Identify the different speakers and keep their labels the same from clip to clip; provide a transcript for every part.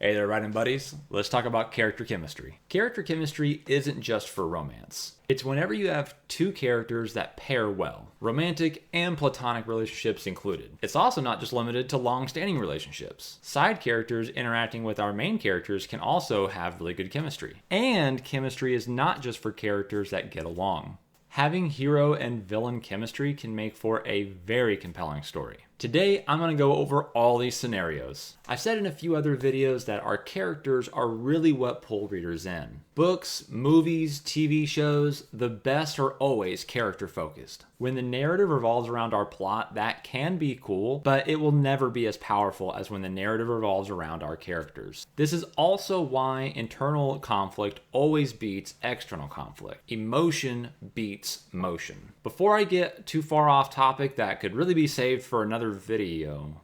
Speaker 1: Hey there, writing buddies. Let's talk about character chemistry. Character chemistry isn't just for romance. It's whenever you have two characters that pair well, romantic and platonic relationships included. It's also not just limited to long-standing relationships. Side characters interacting with our main characters can also have really good chemistry. And chemistry is not just for characters that get along. Having hero and villain chemistry can make for a very compelling story. Today, I'm going to go over all these scenarios. I've said in a few other videos that our characters are really what pull readers in. Books, movies, TV shows, the best are always character focused. When the narrative revolves around our plot, that can be cool, but it will never be as powerful as when the narrative revolves around our characters. This is also why internal conflict always beats external conflict. Emotion beats motion. Before I get too far off topic that could really be saved for another video,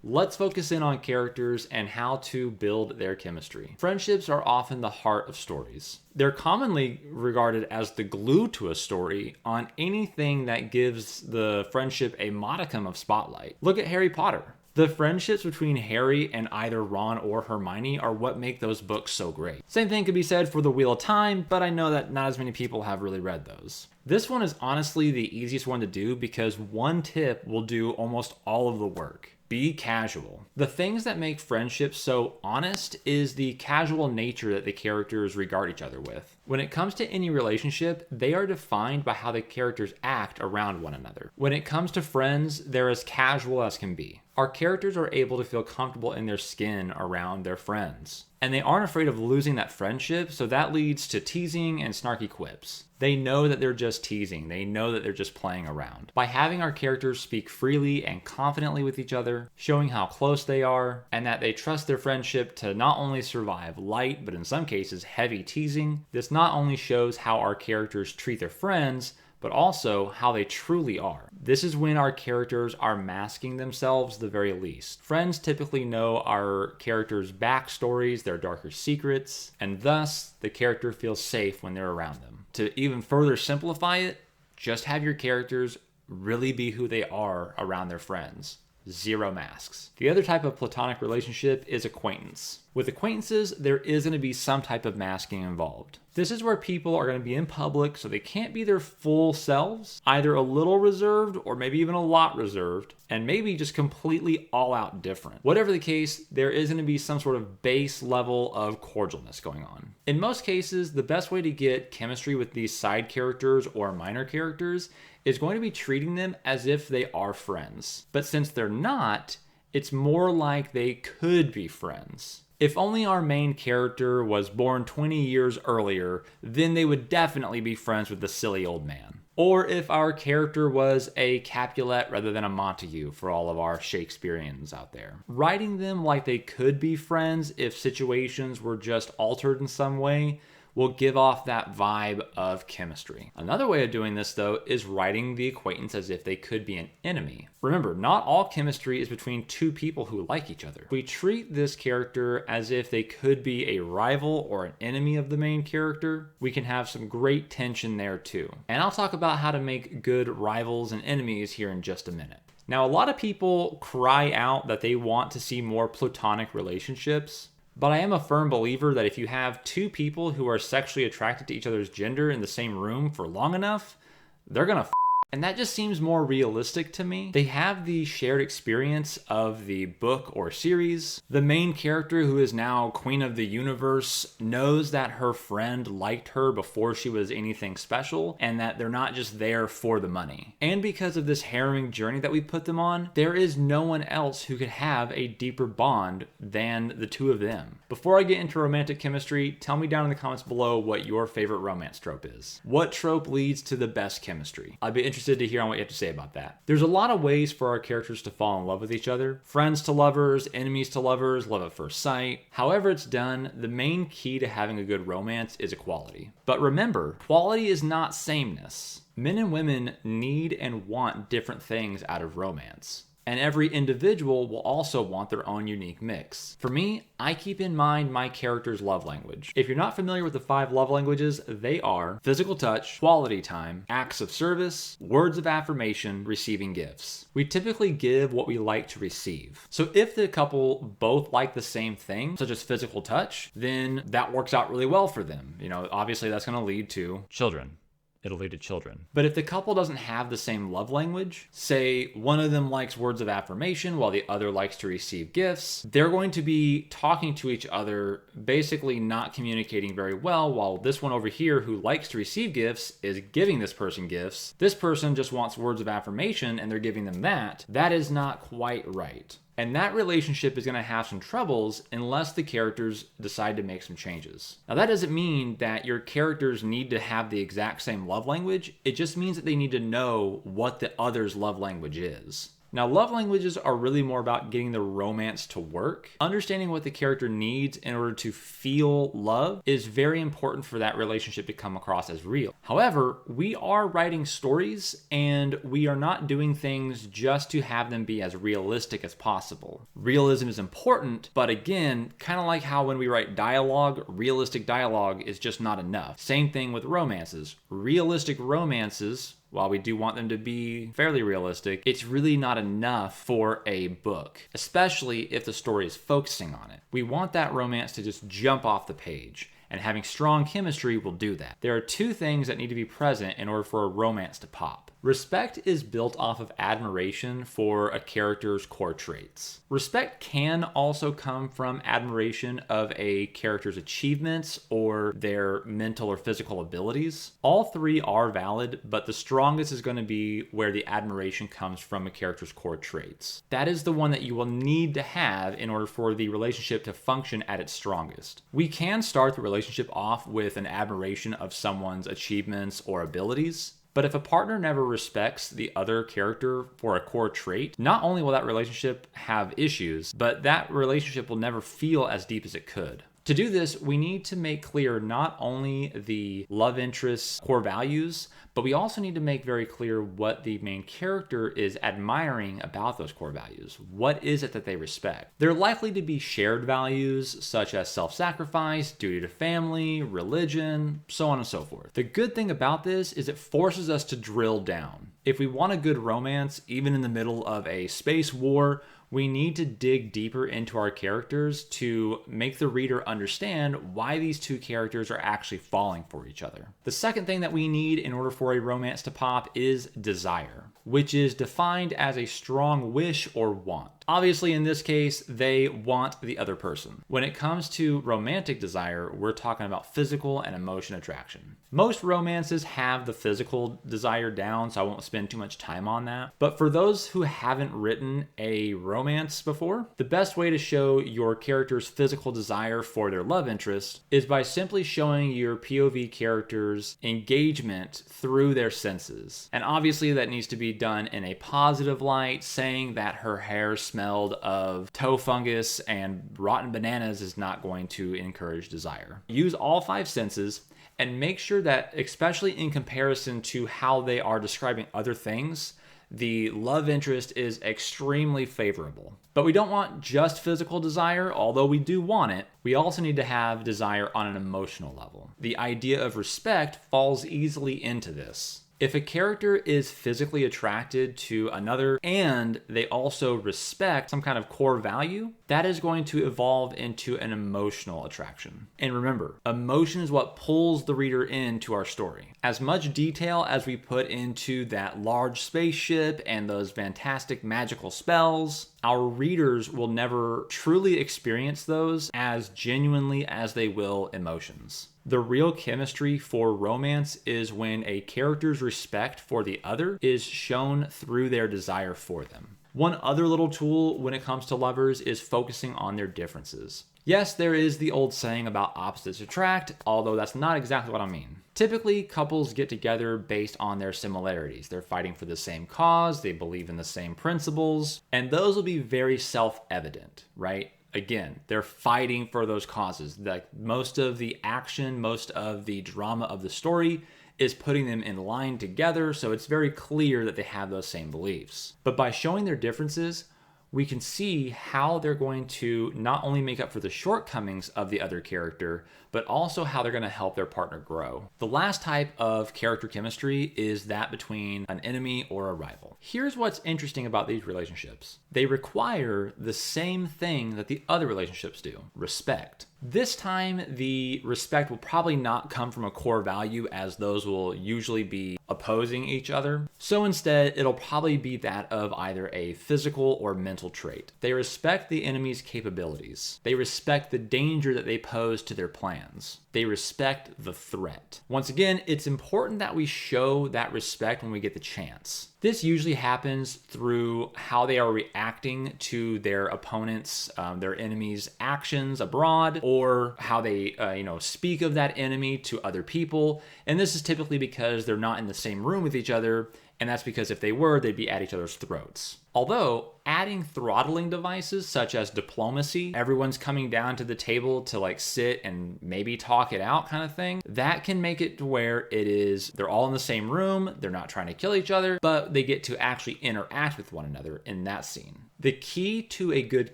Speaker 1: let's focus in on characters and how to build their chemistry. Friendships are often the heart of stories. They're commonly regarded as the glue to a story on anything that gives the friendship a modicum of spotlight. Look at Harry Potter. The friendships between Harry and either Ron or Hermione are what make those books so great. Same thing could be said for The Wheel of Time, but I know that not as many people have really read those. This one is honestly the easiest one to do because one tip will do almost all of the work. Be casual. The things that make friendships so honest is the casual nature that the characters regard each other with. When it comes to any relationship, they are defined by how the characters act around one another. When it comes to friends, they're as casual as can be. Our characters are able to feel comfortable in their skin around their friends. And they aren't afraid of losing that friendship, so that leads to teasing and snarky quips. They know that they're just teasing. They know that they're just playing around. By having our characters speak freely and confidently with each other, showing how close they are, and that they trust their friendship to not only survive light, but in some cases heavy teasing, this not only shows how our characters treat their friends, but also how they truly are. This is when our characters are masking themselves the very least. Friends typically know our characters' backstories, their darker secrets, and thus the character feels safe when they're around them. To even further simplify it, just have your characters really be who they are around their friends. Zero masks. The other type of platonic relationship is acquaintance. With acquaintances, there is going to be some type of masking involved. This is where people are going to be in public, so they can't be their full selves, either a little reserved or maybe even a lot reserved, and maybe just completely all out different. Whatever the case, there is going to be some sort of base level of cordialness going on. In most cases, the best way to get chemistry with these side characters or minor characters is going to be treating them as if they are friends. But since they're not, it's more like they could be friends. If only our main character was born 20 years earlier, then they would definitely be friends with the silly old man. Or if our character was a Capulet rather than a Montague for all of our Shakespeareans out there. Writing them like they could be friends if situations were just altered in some way will give off that vibe of chemistry. Another way of doing this, though, is writing the acquaintance as if they could be an enemy. Remember, not all chemistry is between two people who like each other. We treat this character as if they could be a rival or an enemy of the main character. We can have some great tension there too. And I'll talk about how to make good rivals and enemies here in just a minute. Now, a lot of people cry out that they want to see more platonic relationships. But I am a firm believer that if you have two people who are sexually attracted to each other's gender in the same room for long enough, they're gonna and that just seems more realistic to me. They have the shared experience of the book or series. The main character, who is now Queen of the Universe, knows that her friend liked her before she was anything special, and that they're not just there for the money. And because of this harrowing journey that we put them on, there is no one else who could have a deeper bond than the two of them. Before I get into romantic chemistry, tell me down in the comments below what your favorite romance trope is. What trope leads to the best chemistry? I'd be interested to hear on what you have to say about that. There's a lot of ways for our characters to fall in love with each other. Friends to lovers, enemies to lovers, love at first sight. However it's done, the main key to having a good romance is equality. But remember, quality is not sameness. Men and women need and want different things out of romance. and every individual will also want their own unique mix. For me, I keep in mind my character's love language. If you're not familiar with the 5 love languages, they are physical touch, quality time, acts of service, words of affirmation, receiving gifts. We typically give what we like to receive. So if the couple both like the same thing, such as physical touch, then that works out really well for them. Obviously that's going to lead to children. It'll lead to children. But if the couple doesn't have the same love language, say one of them likes words of affirmation while the other likes to receive gifts, they're going to be talking to each other, basically not communicating very well, while this one over here who likes to receive gifts is giving this person gifts. This person just wants words of affirmation and they're giving them that. That is not quite right. And that relationship is going to have some troubles unless the characters decide to make some changes. Now, that doesn't mean that your characters need to have the exact same love language. It just means that they need to know what the other's love language is. Now, love languages are really more about getting the romance to work. Understanding what the character needs in order to feel love is very important for that relationship to come across as real. However, we are writing stories and we are not doing things just to have them be as realistic as possible. Realism is important, but again, kind of like how when we write dialogue, realistic dialogue is just not enough. Same thing with romances. Realistic romances, while we do want them to be fairly realistic, it's really not enough for a book, especially if the story is focusing on it. We want that romance to just jump off the page, and having strong chemistry will do that. There are 2 things that need to be present in order for a romance to pop. Respect is built off of admiration for a character's core traits. Respect can also come from admiration of a character's achievements or their mental or physical abilities. All 3 are valid, but the strongest is going to be where the admiration comes from a character's core traits. That is the one that you will need to have in order for the relationship to function at its strongest. We can start the relationship off with an admiration of someone's achievements or abilities. But if a partner never respects the other character for a core trait, not only will that relationship have issues, but that relationship will never feel as deep as it could. To do this, we need to make clear not only the love interest's core values, but we also need to make very clear what the main character is admiring about those core values. What is it that they respect? There are likely to be shared values such as self-sacrifice, duty to family, religion, so on and so forth. The good thing about this is it forces us to drill down. If we want a good romance, even in the middle of a space war, we need to dig deeper into our characters to make the reader understand why these 2 characters are actually falling for each other. The second thing that we need in order for a romance to pop is desire, which is defined as a strong wish or want. Obviously, in this case, they want the other person. When it comes to romantic desire, we're talking about physical and emotion attraction. Most romances have the physical desire down, so I won't spend too much time on that. But for those who haven't written a romance before, the best way to show your character's physical desire for their love interest is by simply showing your POV character's engagement through their senses. And obviously that needs to be done in a positive light. Saying that her hair smelled of toe fungus and rotten bananas is not going to encourage desire. Use all 5 senses and make sure that, especially in comparison to how they are describing other things, the love interest is extremely favorable. But we don't want just physical desire, although we do want it. We also need to have desire on an emotional level. The idea of respect falls easily into this. If a character is physically attracted to another and they also respect some kind of core value, that is going to evolve into an emotional attraction. And remember, emotion is what pulls the reader into our story. As much detail as we put into that large spaceship and those fantastic magical spells, our readers will never truly experience those as genuinely as they will emotions. The real chemistry for romance is when a character's respect for the other is shown through their desire for them. One other little tool when it comes to lovers is focusing on their differences. Yes, there is the old saying about opposites attract, although that's not exactly what I mean. Typically, couples get together based on their similarities. They're fighting for the same cause, they believe in the same principles, and those will be very self-evident, right? Again, they're fighting for those causes. Like most of the action, most of the drama of the story is putting them in line together, so it's very clear that they have those same beliefs. But by showing their differences, we can see how they're going to not only make up for the shortcomings of the other character, but also how they're going to help their partner grow. The last type of character chemistry is that between an enemy or a rival. Here's what's interesting about these relationships. They require the same thing that the other relationships do: respect. This time, the respect will probably not come from a core value, as those will usually be opposing each other. So instead, it'll probably be that of either a physical or mental trait. They respect the enemy's capabilities. They respect the danger that they pose to their plans. They respect the threat. Once again, it's important that we show that respect when we get the chance. This usually happens through how they are reacting to their opponents, their enemies' actions abroad, or how they, speak of that enemy to other people. And this is typically because they're not in the same room with each other, and that's because if they were, they'd be at each other's throats. Although, adding throttling devices such as diplomacy, everyone's coming down to the table to sit and maybe talk it out kind of thing, that can make it to where they're all in the same room, they're not trying to kill each other, but they get to actually interact with one another in that scene. The key to a good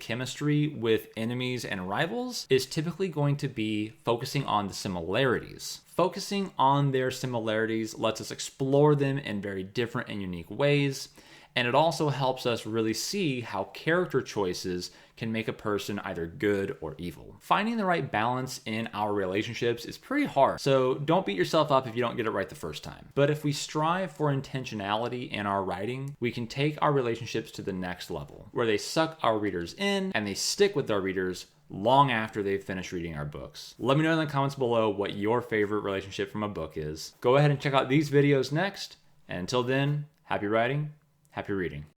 Speaker 1: chemistry with enemies and rivals is typically going to be focusing on the similarities. Focusing on their similarities lets us explore them in very different and unique ways, and it also helps us really see how character choices can make a person either good or evil. Finding the right balance in our relationships is pretty hard, so don't beat yourself up if you don't get it right the first time. But if we strive for intentionality in our writing, we can take our relationships to the next level, where they suck our readers in and they stick with our readers long after they've finished reading our books. Let me know in the comments below what your favorite relationship from a book is. Go ahead and check out these videos next, and until then, happy writing, happy reading.